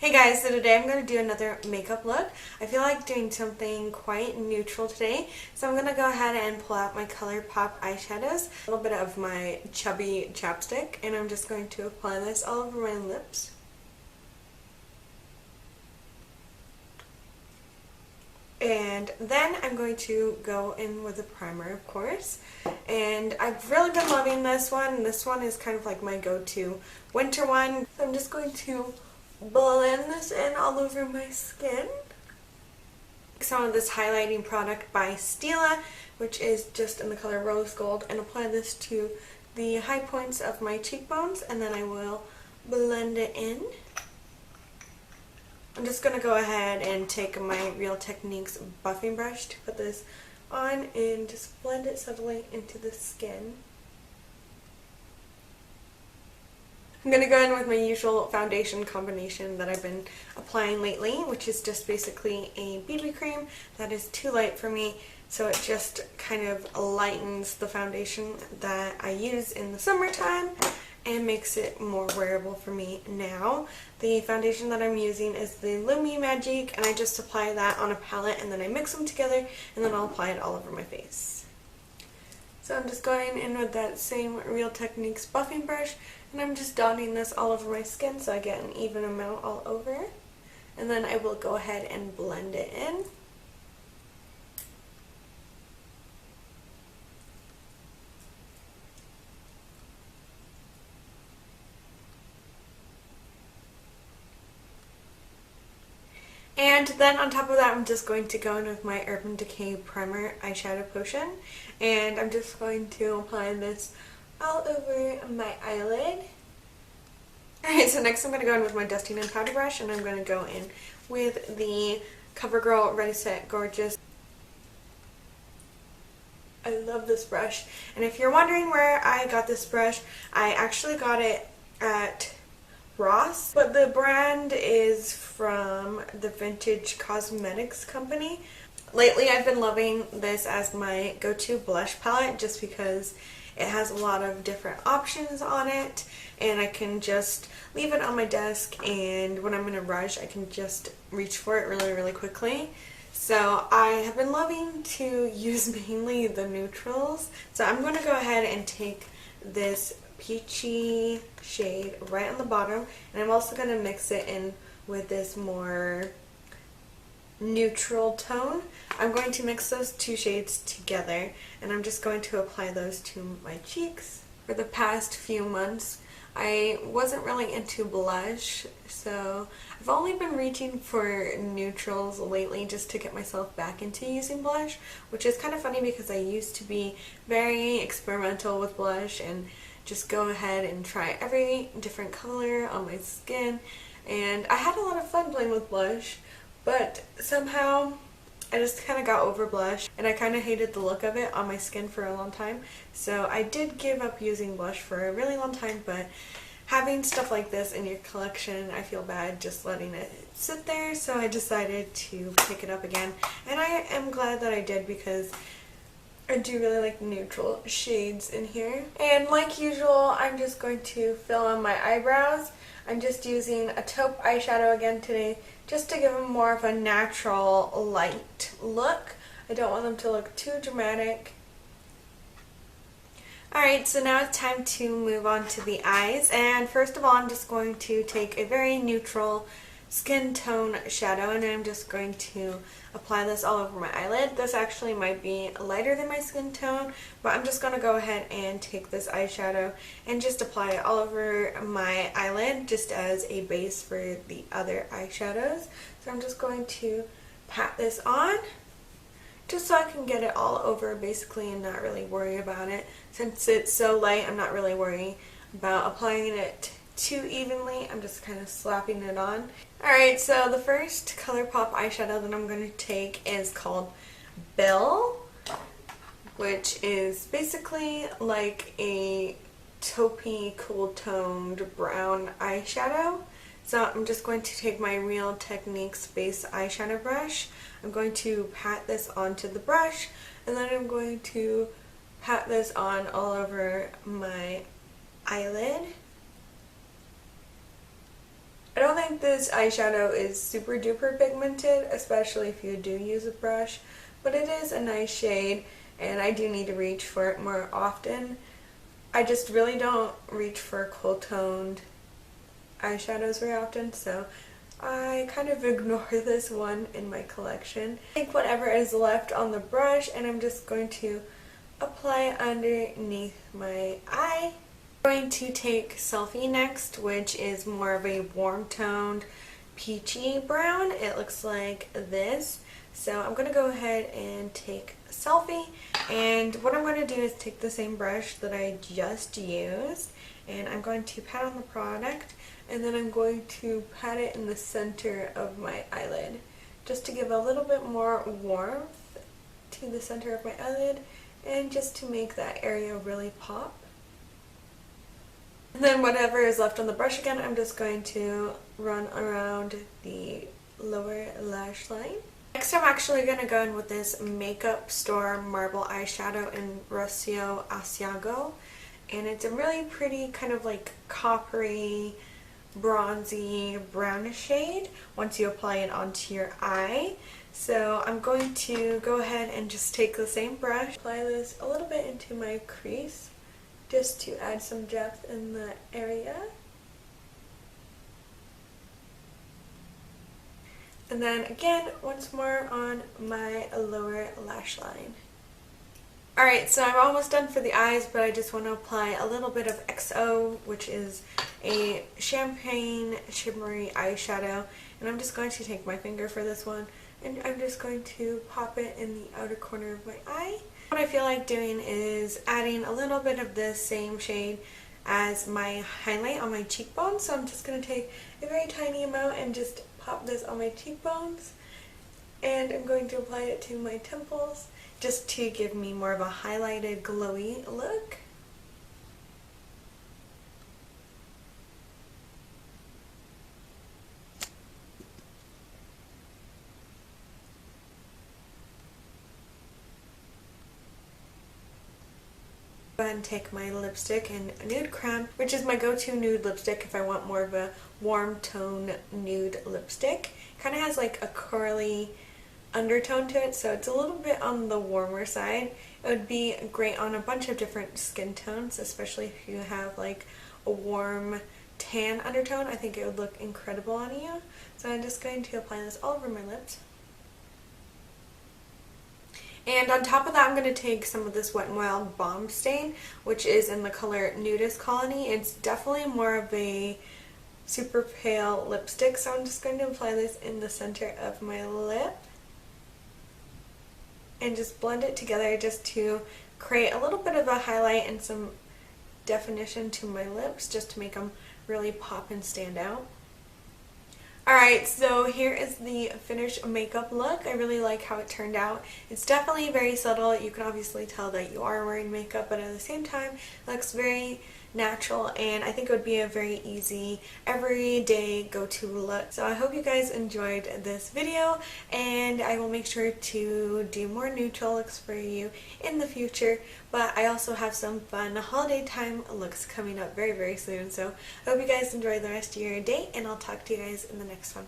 Hey guys, so today I'm going to do another makeup look. I feel like doing something quite neutral today, so I'm going to go ahead and pull out my ColourPop eyeshadows, a little bit of my chubby chapstick, and I'm just going to apply this all over my lips. And then I'm going to go in with a primer, of course. And I've really been loving this one. This one is kind of like my go-to winter one. So I'm just going to blend this in all over my skin. Some of this highlighting product by Stila, which is just in the color Rose Gold, and apply this to the high points of my cheekbones, and then I will blend it in. I'm just going to go ahead and take my Real Techniques buffing brush to put this on and just blend it subtly into the skin. I'm going to go in with my usual foundation combination that I've been applying lately, which is just basically a BB cream that is too light for me, so it just kind of lightens the foundation that I use in the summertime and makes it more wearable for me now. The foundation that I'm using is the Lumi Maqic, and I just apply that on a palette and then I mix them together and then I'll apply it all over my face. So I'm just going in with that same Real Techniques buffing brush, and I'm just dotting this all over my skin so I get an even amount all over. And then I will go ahead and blend it in. And then on top of that, I'm just going to go in with my Urban Decay Primer Eyeshadow Potion. And I'm just going to apply this all over my eyelid. Alright, so next I'm going to go in with my dusting and powder brush, and I'm going to go in with the Covergirl Ready Set Gorgeous. I love this brush, and if you're wondering where I got this brush, I actually got it at Rosso, but the brand is from the Vintage Cosmetics company. Lately I've been loving this as my go-to blush palette just because it has a lot of different options on it, and I can just leave it on my desk, and when I'm in a rush I can just reach for it really quickly. So I have been loving to use mainly the neutrals, so I'm going to go ahead and take this peachy shade right on the bottom, and I'm also going to mix it in with this more neutral tone. I'm going to mix those two shades together, and I'm just going to apply those to my cheeks. For the past few months I wasn't really into blush, so I've only been reaching for neutrals lately just to get myself back into using blush, which is kind of funny because I used to be very experimental with blush and just go ahead and try every different color on my skin, and I had a lot of fun playing with blush, but somehow I just kind of got over blush and I kind of hated the look of it on my skin for a long time. So I did give up using blush for a really long time, but having stuff like this in your collection, I feel bad just letting it sit there, so I decided to pick it up again, and I am glad that I did because I do really like neutral shades in here. And like usual, I'm just going to fill in my eyebrows. I'm just using a taupe eyeshadow again today just to give them more of a natural light look. I don't want them to look too dramatic. Alright, so now it's time to move on to the eyes, and first of all I'm just going to take a very neutral skin tone shadow, and I'm just going to apply this all over my eyelid. This actually might be lighter than my skin tone, but I'm just going to go ahead and take this eyeshadow and just apply it all over my eyelid just as a base for the other eyeshadows. So I'm just going to pat this on just so I can get it all over basically and not really worry about it. Since it's so light, I'm not really worrying about applying it too evenly. I'm just kind of slapping it on. Alright, so the first ColourPop eyeshadow that I'm going to take is called Belle, which is basically like a taupey, cool-toned brown eyeshadow. So I'm just going to take my Real Techniques base eyeshadow brush. I'm going to pat this onto the brush, and then I'm going to pat this on all over my eyelid. I don't think like this eyeshadow is super duper pigmented, especially if you do use a brush, but it is a nice shade and I do need to reach for it more often. I just really don't reach for cool toned eyeshadows very often, so I kind of ignore this one in my collection. Take whatever is left on the brush and I'm just going to apply it underneath my eye. I'm going to take Selfie next, which is more of a warm toned peachy brown. It looks like this. So I'm going to go ahead and take Selfie, and what I'm going to do is take the same brush that I just used and I'm going to pat on the product, and then I'm going to pat it in the center of my eyelid just to give a little bit more warmth to the center of my eyelid and just to make that area really pop. And then whatever is left on the brush again, I'm just going to run around the lower lash line. Next I'm actually going to go in with this Makeup Store Marble Eyeshadow in Rosso Asiago. And it's a really pretty kind of like coppery, bronzy, brownish shade once you apply it onto your eye. So I'm going to go ahead and just take the same brush, apply this a little bit into my crease just to add some depth in the area. And then again, once more on my lower lash line. Alright, so I'm almost done for the eyes, but I just want to apply a little bit of XO, which is a champagne shimmery eyeshadow. And I'm just going to take my finger for this one, and I'm just going to pop it in the outer corner of my eye. What I feel like doing is adding a little bit of the same shade as my highlight on my cheekbones. So I'm just going to take a very tiny amount and just pop this on my cheekbones. And I'm going to apply it to my temples just to give me more of a highlighted, glowy look. Go ahead and take my lipstick in Nude Creme, which is my go-to nude lipstick if I want more of a warm tone nude lipstick. Kind of has like a curly undertone to it, so it's a little bit on the warmer side. It would be great on a bunch of different skin tones, especially if you have like a warm tan undertone. I think it would look incredible on you. So I'm just going to apply this all over my lips. And on top of that, I'm going to take some of this Wet n Wild Balm stain, which is in the color Nudist Colony. It's definitely more of a super pale lipstick, so I'm just going to apply this in the center of my lip and just blend it together just to create a little bit of a highlight and some definition to my lips, just to make them really pop and stand out. Alright, so here is the finished makeup look. I really like how it turned out. It's definitely very subtle. You can obviously tell that you are wearing makeup, but at the same time, it looks very natural, and I think it would be a very easy, everyday go-to look. So I hope you guys enjoyed this video, and I will make sure to do more neutral looks for you in the future, but I also have some fun holiday time looks coming up very, very soon. So I hope you guys enjoy the rest of your day, and I'll talk to you guys in the next one.